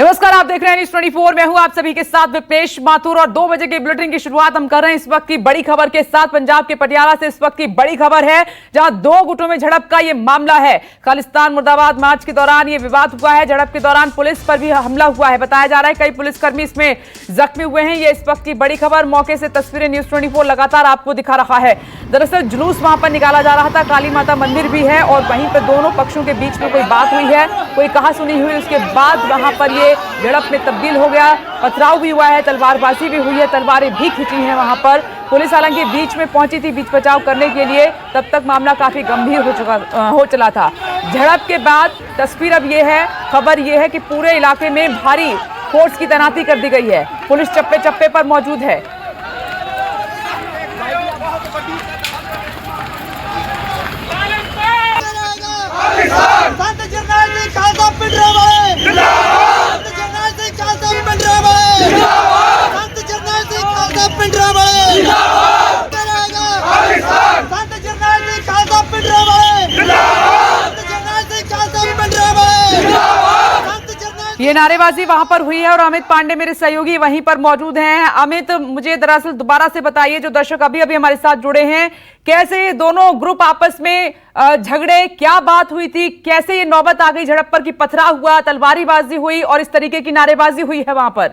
नमस्कार, आप देख रहे हैं न्यूज़ 24। मैं हूं आप सभी के साथ विपनेश माथुर और 2 बजे के बुलेटिन की शुरुआत हम कर रहे हैं इस वक्त की बड़ी खबर के साथ। पंजाब के पटियाला से इस वक्त की बड़ी खबर है, जहां 2 गुटों में झड़प का यह मामला है। खालिस्तान मुर्दाबाद मार्च के दौरान यह विवाद हुआ है। झड़प के दौरान पुलिस पर भी हमला हुआ है। बताया जा रहा है कई पुलिसकर्मी इसमें जख्मी हुए हैं। ये इस वक्त की बड़ी खबर। मौके से तस्वीरें न्यूज़ 24 लगातार आपको दिखा रहा है। दरअसल जुलूस वहां पर निकाला जा रहा था, काली माता मंदिर भी है और वहीं पर दोनों पक्षों के बीच में कोई बात हुई है, कोई कहासुनी हुई। उसके बाद वहां पर ये झड़प में तब्दील हो गया, पथराव भी हुआ है, तलवारबाजी भी हुई है, तलवारें भी खींची हैं वहां पर। पुलिस हालांकि बीच में पहुंची थी बीच बचाव करने के लिए, तब तक मामला काफी गंभीर हो चला था। झड़प के बाद तस्वीर अब ये है, खबर ये है कि पूरे इलाके में भारी फोर्स की तैनाती कर दी गई है। पुलिस चप्पे चप्पे पर मौजूद है। ये नारेबाजी वहां पर हुई है और अमित पांडे मेरे सहयोगी वहीं पर मौजूद हैं। अमित, मुझे दरअसल दोबारा से बताइए, जो दर्शक अभी अभी हमारे साथ जुड़े हैं, कैसे ये दोनों ग्रुप आपस में झगड़े, क्या बात हुई थी, कैसे ये नौबत आ गई झड़प पर कि पथराव हुआ, तलवारीबाजी हुई और इस तरीके की नारेबाजी हुई है वहां पर?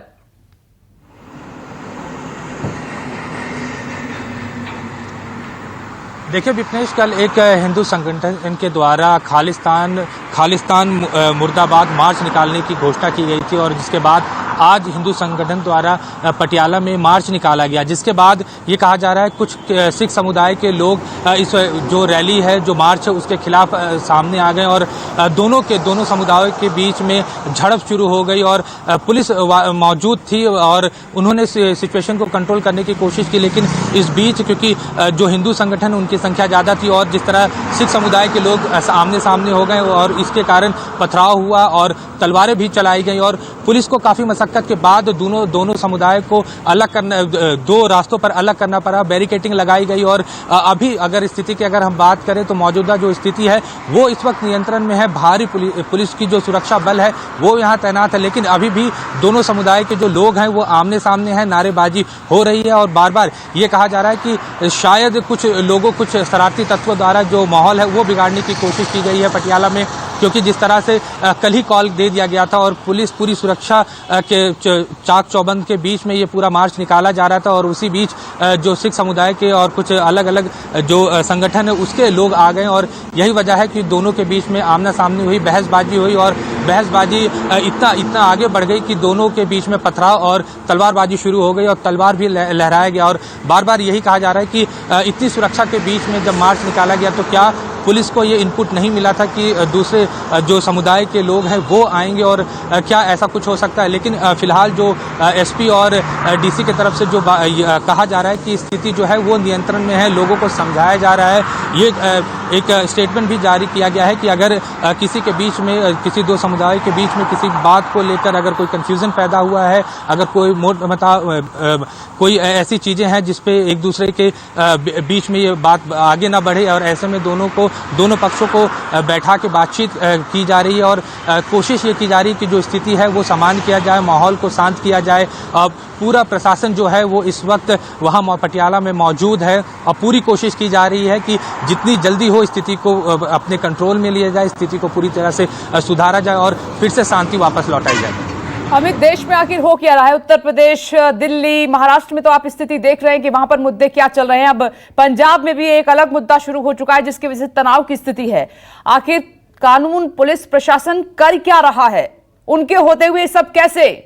देखिए विपनेश, कल एक हिंदू संगठन के द्वारा खालिस्तान मुर्दाबाद मार्च निकालने की घोषणा की गई थी और जिसके बाद आज हिंदू संगठन द्वारा पटियाला में मार्च निकाला गया, जिसके बाद ये कहा जा रहा है कुछ सिख समुदाय के लोग इस जो रैली है, जो मार्च है, उसके खिलाफ सामने आ गए और दोनों समुदायों के बीच में झड़प शुरू हो गई और पुलिस मौजूद थी और उन्होंने सिचुएशन को कंट्रोल करने की कोशिश की। लेकिन इस बीच क्योंकि जो हिंदू संगठन उनकी संख्या ज़्यादा थी और जिस तरह सिख समुदाय के लोग आमने सामने हो गए और इसके कारण पथराव हुआ और तलवारें भी चलाई गई और पुलिस को काफ़ी मशक्कत के बाद दोनों समुदाय को अलग करना, 2 रास्तों पर अलग करना पड़ा, बैरिकेटिंग लगाई गई और अभी अगर स्थिति की अगर हम बात करें तो मौजूदा जो स्थिति है वो इस वक्त नियंत्रण में है। भारी पुलिस की जो सुरक्षा बल है वो यहाँ तैनात है, लेकिन अभी भी दोनों समुदाय के जो लोग हैं वो आमने सामने हैं, नारेबाजी हो रही है और बार बार ये कहा जा रहा है कि शायद कुछ लोगों, कुछ शरारती तत्वों द्वारा जो माहौल है वो बिगाड़ने की कोशिश की गई है पटियाला में, क्योंकि जिस तरह से कल ही कॉल दे दिया गया था और पुलिस पूरी सुरक्षा के चाक चौबंद के बीच में ये पूरा मार्च निकाला जा रहा था और उसी बीच जो सिख समुदाय के और कुछ अलग अलग जो संगठन है उसके लोग आ गए और यही वजह है कि दोनों के बीच में आमना सामनी हुई, बहसबाजी हुई और बहसबाजी इतना आगे बढ़ गई कि दोनों के बीच में पथराव और तलवारबाजी शुरू हो गई और तलवार भी लहराया गया और बार बार यही कहा जा रहा है कि इतनी सुरक्षा के बीच में जब मार्च निकाला गया तो क्या पुलिस को ये इनपुट नहीं मिला था कि दूसरे जो समुदाय के लोग हैं वो आएंगे और क्या ऐसा कुछ हो सकता है। लेकिन फिलहाल जो एसपी और डीसी की तरफ से जो कहा जा रहा है कि स्थिति जो है वो नियंत्रण में है, लोगों को समझाया जा रहा है। ये एक स्टेटमेंट भी जारी किया गया है कि अगर किसी के बीच में, किसी 2 समुदाय के बीच में किसी बात को लेकर अगर कोई कन्फ्यूजन पैदा हुआ है, अगर कोई ऐसी चीज़ें हैं जिसपे एक दूसरे के बीच में ये बात आगे ना बढ़े और ऐसे में दोनों पक्षों को बैठा के बातचीत की जा रही है और कोशिश ये की जा रही है कि जो स्थिति है वो सामान्य किया जाए, माहौल को शांत किया जाए। पूरा प्रशासन जो है वो इस वक्त वहाँ पटियाला में मौजूद है और पूरी कोशिश की जा रही है कि जितनी जल्दी हो स्थिति को अपने कंट्रोल में लिया जाए, स्थिति को पूरी तरह से सुधारा जाए और फिर से शांति वापस लौटाई जाए। अमित, देश में आखिर हो क्या रहा है? उत्तर प्रदेश, दिल्ली, महाराष्ट्र में तो आप स्थिति देख रहे हैं कि वहां पर मुद्दे क्या चल रहे हैं। अब पंजाब में भी एक अलग मुद्दा शुरू हो चुका है जिसकी वजह से तनाव की स्थिति है। आखिर कानून, पुलिस प्रशासन कर क्या रहा है? उनके होते हुए सब कैसे?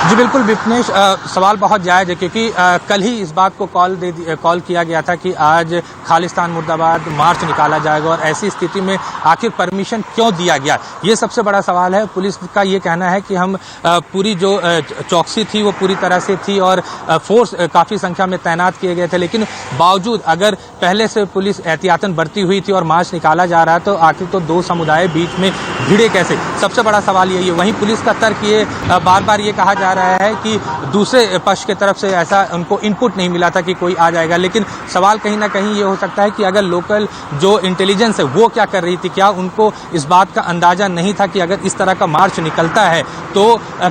जी बिल्कुल विपनेश, सवाल बहुत जायज़ है क्योंकि कल ही इस बात को कॉल किया गया था कि आज खालिस्तान मुर्दाबाद मार्च निकाला जाएगा और ऐसी स्थिति में आखिर परमिशन क्यों दिया गया, ये सबसे बड़ा सवाल है। पुलिस का ये कहना है कि हम पूरी जो चौकसी थी वो पूरी तरह से थी और फोर्स काफ़ी संख्या में तैनात किए गए थे, लेकिन बावजूद अगर पहले से पुलिस एहतियातन बरती हुई थी और मार्च निकाला जा रहा है तो आखिर तो 2 समुदाय बीच में भिड़े कैसे, सबसे बड़ा सवाल यही है। वहीं पुलिस का तर्क ये बार बार ये कहा जा जा रहा है कि दूसरे पक्ष की तरफ से ऐसा उनको इनपुट नहीं मिला था कि कोई आ जाएगा, लेकिन सवाल कहीं ना कहीं ये हो सकता है कि अगर लोकल जो इंटेलिजेंस है वो क्या कर रही थी, क्या उनको इस बात का अंदाजा नहीं था कि अगर इस तरह का मार्च निकलता है तो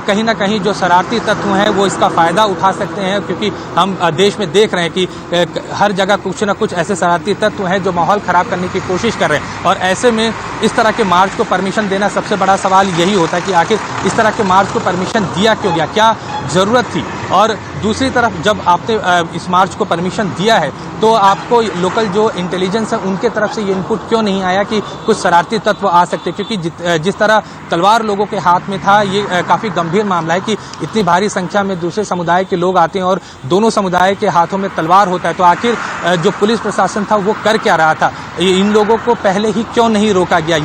कहीं ना कहीं जो शरारती तत्व हैं वो इसका फायदा उठा सकते हैं, क्योंकि हम देश में देख रहे हैं कि हर जगह कुछ ना कुछ ऐसे शरारती तत्व हैं जो माहौल खराब करने की कोशिश कर रहे हैं। और ऐसे में इस तरह के मार्च को परमिशन देना, सबसे बड़ा सवाल यही होता है कि आखिर इस तरह के मार्च को परमिशन दिया क्यों गया, क्या जरूरत थी। और दूसरी तरफ जब आपने इस मार्च को परमिशन दिया है तो आपको लोकल जो इंटेलिजेंस है उनके तरफ से ये इनपुट क्यों नहीं आया कि कुछ शरारती तत्व आ सकते, क्योंकि जिस तरह तलवार लोगों के हाथ में था, ये काफ़ी गंभीर मामला है कि इतनी भारी संख्या में दूसरे समुदाय के लोग आते हैं और दोनों समुदाय के हाथों में तलवार होता है, तो आखिर जो पुलिस प्रशासन था वो कर क्या रहा था, इन लोगों को पहले ही क्यों नहीं रोका गया,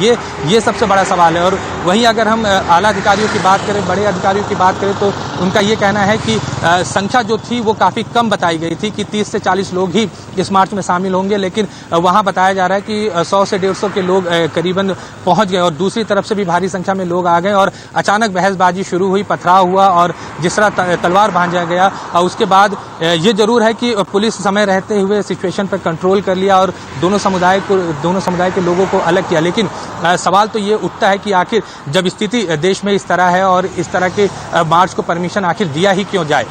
ये सबसे बड़ा सवाल है। और वहीं अगर हम आला अधिकारियों की बात करें, बड़े अधिकारियों की बात करें, तो उनका ये कहना है कि संख्या जो थी वो काफ़ी कम बताई गई थी कि 30 से 40 लोग ही इस मार्च में शामिल होंगे, लेकिन वहाँ बताया जा रहा है कि 100 से 150 के लोग करीबन पहुँच गए और दूसरी तरफ से भी भारी संख्या में लोग आ गए और अचानक बहसबाजी शुरू हुई, पथराव हुआ और जिस तरह तलवार भांजा गया। उसके बाद ये जरूर है कि पुलिस समय रहते हुए सिचुएशन पर कंट्रोल कर लिया और दोनों समुदाय के लोगों को अलग किया, लेकिन सवाल तो ये उठता है कि आखिर जब स्थिति देश में इस तरह है और इस तरह के मार्च को परमिशन आखिर दिया ही क्यों जाए,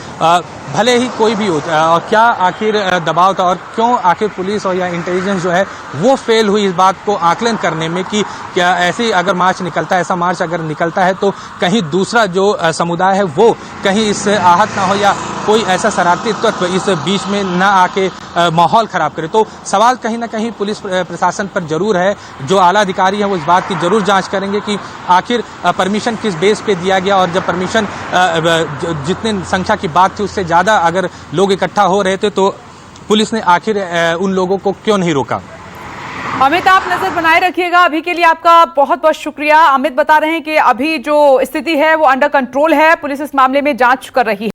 भले ही कोई भी हो, और क्या आखिर दबाव था और क्यों आखिर पुलिस और या इंटेलिजेंस जो है वो फेल हुई इस बात को आकलन करने में कि क्या ऐसे अगर मार्च निकलता है, ऐसा मार्च अगर निकलता है तो कहीं दूसरा जो समुदाय है वो कहीं इससे आहत ना हो या कोई ऐसा शरारती तत्व इस बीच में ना आके माहौल खराब करे। तो सवाल कहीं ना कहीं पुलिस प्रशासन पर जरूर है, जो आला अधिकारी हैं वो इस बात की जरूर जांच करेंगे कि आखिर परमिशन किस बेस पे दिया गया और जब परमिशन जितने संख्या की बात थी उससे ज़्यादा अगर लोग इकट्ठा हो रहे थे तो पुलिस ने आखिर उन लोगों को क्यों नहीं रोका। अमित, आप नजर बनाए रखिएगा। अभी के लिए आपका बहुत बहुत शुक्रिया। अमित बता रहे हैं कि अभी जो स्थिति है वो अंडर कंट्रोल है, पुलिस इस मामले में जांच कर रही है।